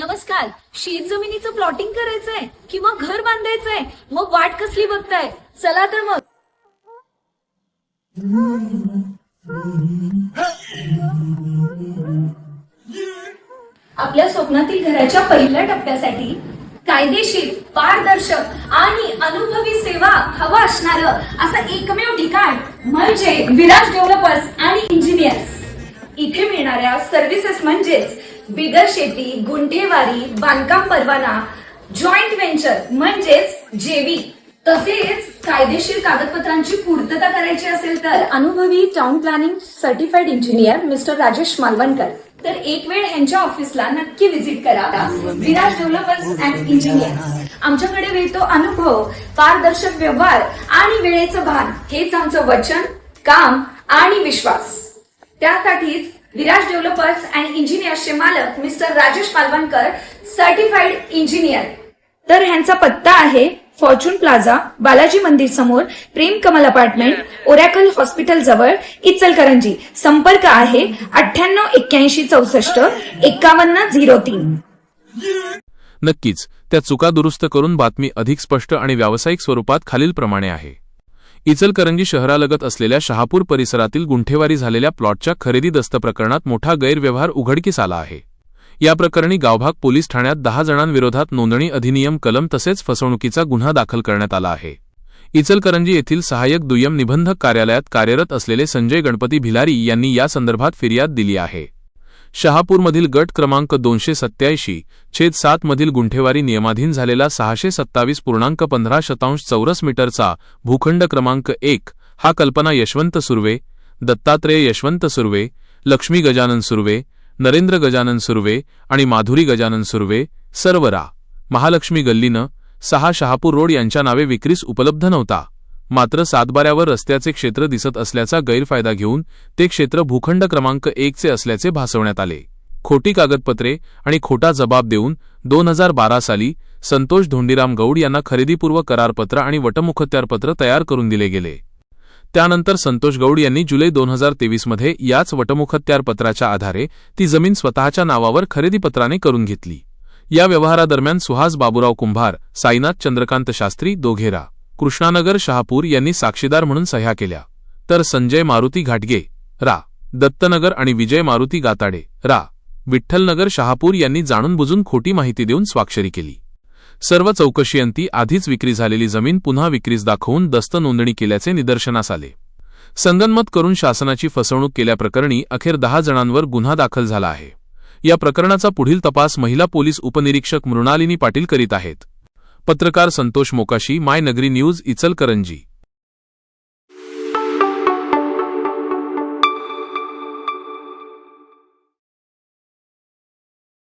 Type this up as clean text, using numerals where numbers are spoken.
नमस्कार. शेत जमिनीचं प्लॉटिंग करायचंय किंवा घर बांधायचंय, मग वाट कसली बघताय? चला तर मग. आपल्या स्वप्नातील घराच्या पहिल्या टप्प्यासाठी कायदेशीर, पारदर्शक आणि अनुभवी सेवा हवा असणारं असं एकमेव ठिकाण म्हणजे विराज डेव्हलपर्स आणि इंजिनियर्स. इथे मिळणाऱ्या सर्व्हिसेस म्हणजेच बिगर शेती, गुंठेवारी, बांधकाम परवाना, जॉईंट व्हेंचर म्हणजेच जेवी, तसेच कायदेशीर कागदपत्रांची पूर्तता करायची असेल तर अनुभवी town planning certified engineer mister Rajesh Malvankar. तर एक वेळ यांच्या ऑफिसला नक्की व्हिजिट करा. Viraj developers and engineers. आमच्याकडे मिळतो अनुभव, पारदर्शक व्यवहार आणि वेळेचं भान. हेच आमचं वचन, काम आणि विश्वास. त्यासाठीच विराज डेव्हलपर्स अँड इंजिनियर्सचे मालक mister Rajesh Malvankar, certified engineer. तर ह्यांचा पत्ता आहे फॉर्च्यून प्लाझा, बालाजी मंदिर समोर, प्रेम कमल अपार्टमेंट, ओरॅकल हॉस्पिटल जवळ, इचलकरंजी. संपर्क आहे 9881645103. नक्कीच त्या चुका दुरुस्त करून बातमी अधिक स्पष्ट आणि व्यावसायिक स्वरूपात खालीलप्रमाणे आहे. इचलकरंजी शहरालगत असलेल्या शहापूर परिसरातील गुंठेवारी झालेल्या प्लॉटच्या खरेदी दस्त प्रकरणात मोठा गैरव्यवहार उघडकीस आला आहे. या प्रकरणी गावभाग पोलीस ठाण्यात 10 जणांविरोधात नोंदणी अधिनियम कलम तसेच फसवणुकीचा गुन्हा दाखल करण्यात आला आहे. इचलकरंजी येथील सहाय्यक दुय्यम निबंधक कार्यालयात कार्यरत असलेले संजय गणपती भिलारी यांनी या संदर्भात फिर्याद दिली आहे. शहापूरमधील गट क्रमांक 287/7 मधील गुंठेवारी नियमाधीन झालेला 627.15 चौरस मीटरचा भूखंड क्रमांक 1 हा कल्पना यशवंत सुर्वे, दत्तात्रेय यशवंत सुर्वे, लक्ष्मी गजानन सुर्वे, नरेंद्र गजानन सुर्वे आणि माधुरी गजानन सुर्वे, सर्व रा. महालक्ष्मी गल्लीनं 6 शहापूर रोड यांच्या नावे विक्रीस उपलब्ध नव्हता. मात्र सातबाऱ्यावर रस्त्याचे क्षेत्र दिसत असल्याचा गैरफायदा घेऊन ते क्षेत्र भूखंड क्रमांक 1 चे असल्याचे भासवण्यात आले. खोटी कागदपत्रे आणि खोटा जबाब देऊन 2012 साली संतोष धोंडीराम गौड यांना खरेदीपूर्व करारपत्र आणि वटमुखत्यारपत्र तयार करून दिले गेले. त्यानंतर संतोष गौड यांनी जुलै 2023 मध्ये याच वटमुखत्यारपत्राच्या आधारे ती जमीन स्वतःच्या नावावर खरेदीपत्राने करून घेतली. या व्यवहारादरम्यान सुहास बाबूराव कुंभार, साईनाथ चंद्रकांत शास्त्री दोघेरा, कृष्णानगर शहापूर यांनी साक्षीदार म्हणून सह्या केल्या. तर संजय मारुती घाटगे रा, दत्तनगर आणि विजय मारुती गाताडे रा, विठ्ठलनगर शहापूर यांनी जाणून बुजून खोटी माहिती देऊन स्वाक्षरी केली. सर्व चौकशीअंती आधीच विक्री झालेली जमीन पुन्हा विक्रीस दाखवून दस्त नोंदणी केल्याचे निदर्शनास आले. संगनमत करून शासनाची फसवणूक केल्याप्रकरणी अखेर 10 जणांवर गुन्हा दाखल झाला आहे. या प्रकरणाचा पुढील तपास महिला पोलीस उपनिरीक्षक मृणालिनी पाटील करीत आहेत. पत्रकार संतोष मोकाशी, माय नगरी न्यूज, इचलकरंजी.